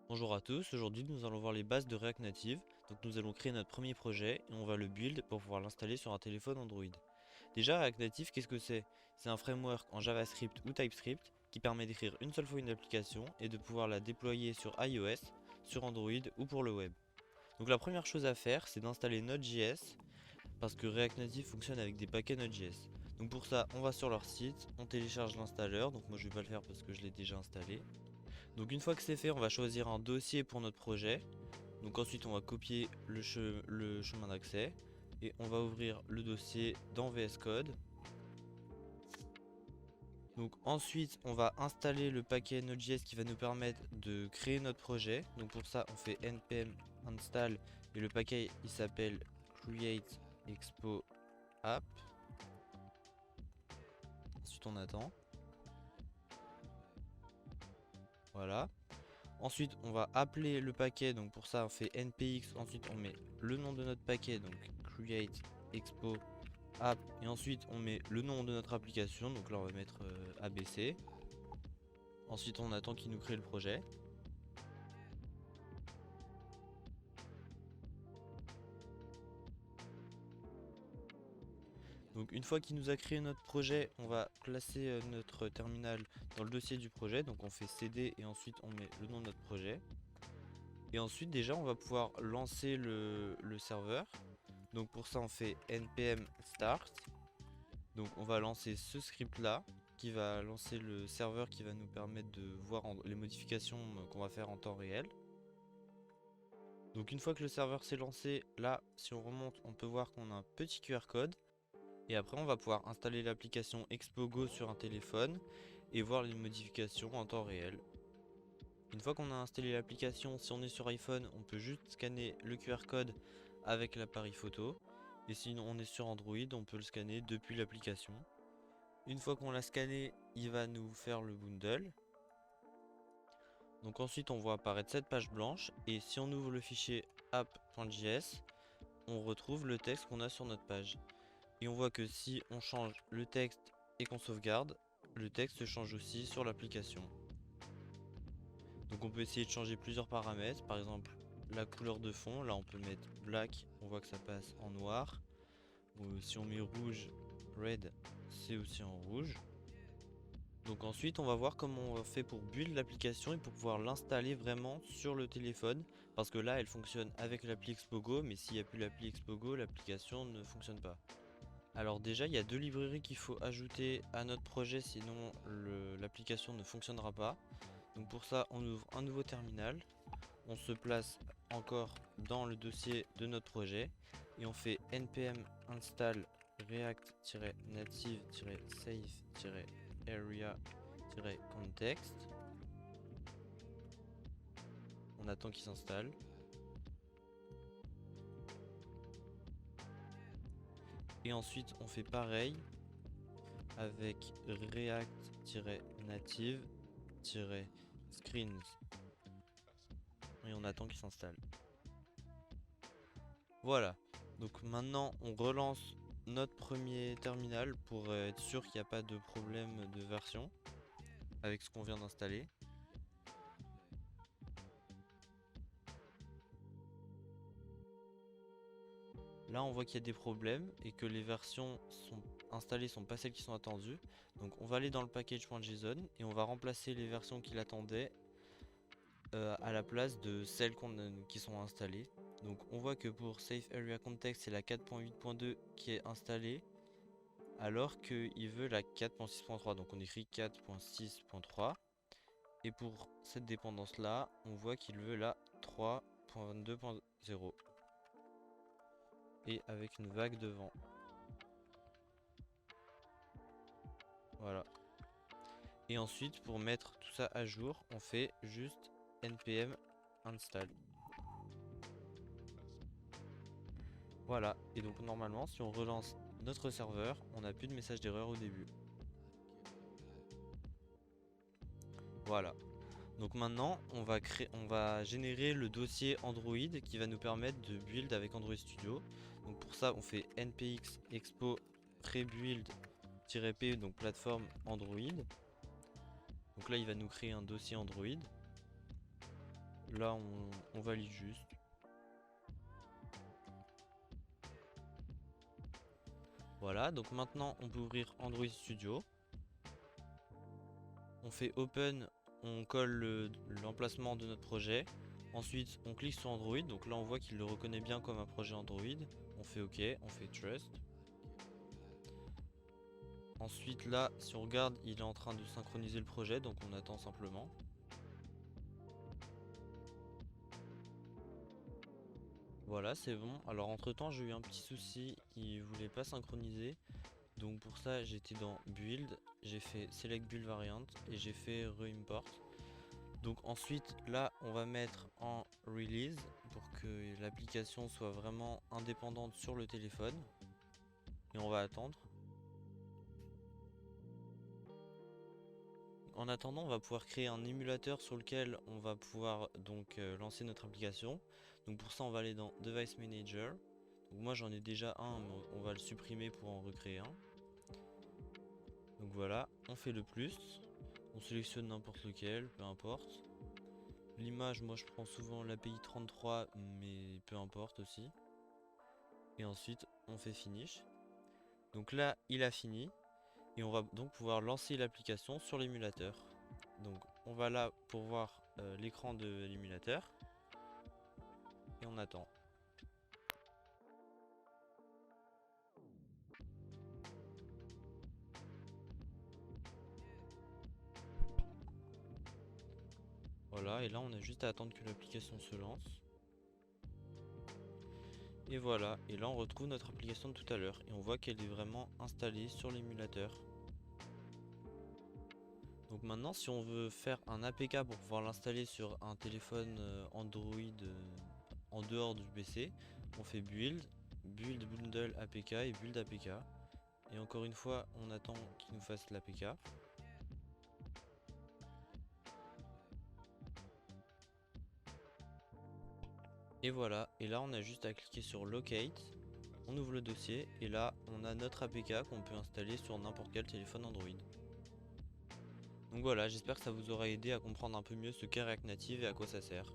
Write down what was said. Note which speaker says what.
Speaker 1: Bonjour à tous, aujourd'hui nous allons voir les bases de React Native. Donc nous allons créer notre premier projet et on va le build pour pouvoir l'installer sur un téléphone Android. Déjà React Native, qu'est-ce que c'est? C'est un framework en JavaScript ou TypeScript qui permet d'écrire une seule fois une application et de pouvoir la déployer sur iOS, sur Android ou pour le web. Donc la première chose à faire, c'est d'installer Node.js parce que React Native fonctionne avec des paquets Node.js. Donc pour ça, on va sur leur site, on télécharge l'installeur, donc moi je vais pas le faire parce que je l'ai déjà installé. Donc une fois que c'est fait, on va choisir un dossier pour notre projet. Donc ensuite on va copier le chemin d'accès et on va ouvrir le dossier dans VS Code. Donc ensuite on va installer le paquet Node.js qui va nous permettre de créer notre projet. Donc pour ça on fait npm install et le paquet il s'appelle create expo app. Ensuite on attend. Voilà. Ensuite on va appeler le paquet, donc pour ça on fait npx, ensuite on met le nom de notre paquet, donc create expo app, et ensuite on met le nom de notre application, donc là on va mettre ABC. Ensuite on attend qu'il nous crée le projet. Donc une fois qu'il nous a créé notre projet, on va placer notre terminal dans le dossier du projet, donc on fait cd et ensuite on met le nom de notre projet. Et ensuite déjà on va pouvoir lancer le serveur. Donc pour ça on fait npm start. Donc on va lancer ce script là qui va lancer le serveur qui va nous permettre de voir les modifications qu'on va faire en temps réel. Donc une fois que le serveur s'est lancé, là si on remonte on peut voir qu'on a un petit QR code. Et après on va pouvoir installer l'application Expogo sur un téléphone et voir les modifications en temps réel. Une fois qu'on a installé l'application, si on est sur iPhone, on peut juste scanner le QR code avec l'appareil photo. Et si on est sur Android, on peut le scanner depuis l'application. Une fois qu'on l'a scanné, il va nous faire le bundle. Donc ensuite on voit apparaître cette page blanche et si on ouvre le fichier app.js, on retrouve le texte qu'on a sur notre page. Et on voit que si on change le texte et qu'on sauvegarde, le texte change aussi sur l'application. Donc on peut essayer de changer plusieurs paramètres, par exemple la couleur de fond, là on peut mettre black, on voit que ça passe en noir. Ou si on met rouge, red, c'est aussi en rouge. Donc ensuite on va voir comment on fait pour build l'application et pour pouvoir l'installer vraiment sur le téléphone. Parce que là elle fonctionne avec l'appli Expogo, mais s'il n'y a plus l'appli Expogo, l'application ne fonctionne pas. Alors déjà il y a deux librairies qu'il faut ajouter à notre projet, sinon l'application ne fonctionnera pas. Donc pour ça on ouvre un nouveau terminal, on se place encore dans le dossier de notre projet et on fait npm install react-native-safe-area-context. On attend qu'il s'installe. Et ensuite on fait pareil avec react-native-screens et on attend qu'il s'installe. Voilà, donc maintenant on relance notre premier terminal pour être sûr qu'il n'y a pas de problème de version avec ce qu'on vient d'installer. Là on voit qu'il y a des problèmes et que les versions sont installées sont pas celles qui sont attendues. Donc on va aller dans le package.json et on va remplacer les versions qu'il attendait à la place de celles qui sont installées. Donc on voit que pour Safe Area Context c'est la 4.8.2 qui est installée, alors qu'il veut la 4.6.3, donc on écrit 4.6.3. Et pour cette dépendance là, on voit qu'il veut la 3.2.0 et avec une vague devant. Voilà. Et ensuite pour mettre tout ça à jour, on fait juste npm install. Voilà, et donc normalement si on relance notre serveur, on n'a plus de message d'erreur au début. Voilà. Donc maintenant on va générer le dossier Android qui va nous permettre de build avec Android Studio. Donc pour ça on fait npx expo prebuild-p, donc plateforme Android. Donc là il va nous créer un dossier Android. là on valide juste. Voilà, donc maintenant on peut ouvrir Android Studio. On fait Open, on colle l'emplacement de notre projet. Ensuite on clique sur Android, donc là on voit qu'il le reconnaît bien comme un projet Android. On fait OK, on fait Trust. Ensuite là, si on regarde, il est en train de synchroniser le projet, donc on attend simplement. Voilà, c'est bon. Alors entre temps, j'ai eu un petit souci, il voulait pas synchroniser. Donc pour ça, j'étais dans Build, j'ai fait Select Build Variant et j'ai fait Reimport. Donc ensuite, là, on va mettre en Release pour que l'application soit vraiment indépendante sur le téléphone. Et on va attendre. En attendant, on va pouvoir créer un émulateur sur lequel on va pouvoir donc lancer notre application. Donc pour ça, on va aller dans Device Manager. Donc moi, j'en ai déjà un, mais on va le supprimer pour en recréer un. Donc voilà, on fait le plus. On sélectionne n'importe lequel, peu importe. L'image, moi je prends souvent l'API 33, mais peu importe aussi. Et ensuite, on fait Finish. Donc là, il a fini. Et on va donc pouvoir lancer l'application sur l'émulateur. Donc on va là pour voir l'écran de l'émulateur. Et on attend. Voilà, et là on a juste à attendre que l'application se lance. Et voilà, et là on retrouve notre application de tout à l'heure. Et on voit qu'elle est vraiment installée sur l'émulateur. Donc maintenant, si on veut faire un APK pour pouvoir l'installer sur un téléphone Android en dehors du PC, on fait Build, Build Bundle APK et Build APK. Et encore une fois, on attend qu'il nous fasse l'APK. Et voilà, et là on a juste à cliquer sur Locate, on ouvre le dossier, et là on a notre APK qu'on peut installer sur n'importe quel téléphone Android. Donc voilà, j'espère que ça vous aura aidé à comprendre un peu mieux ce qu'est React Native et à quoi ça sert.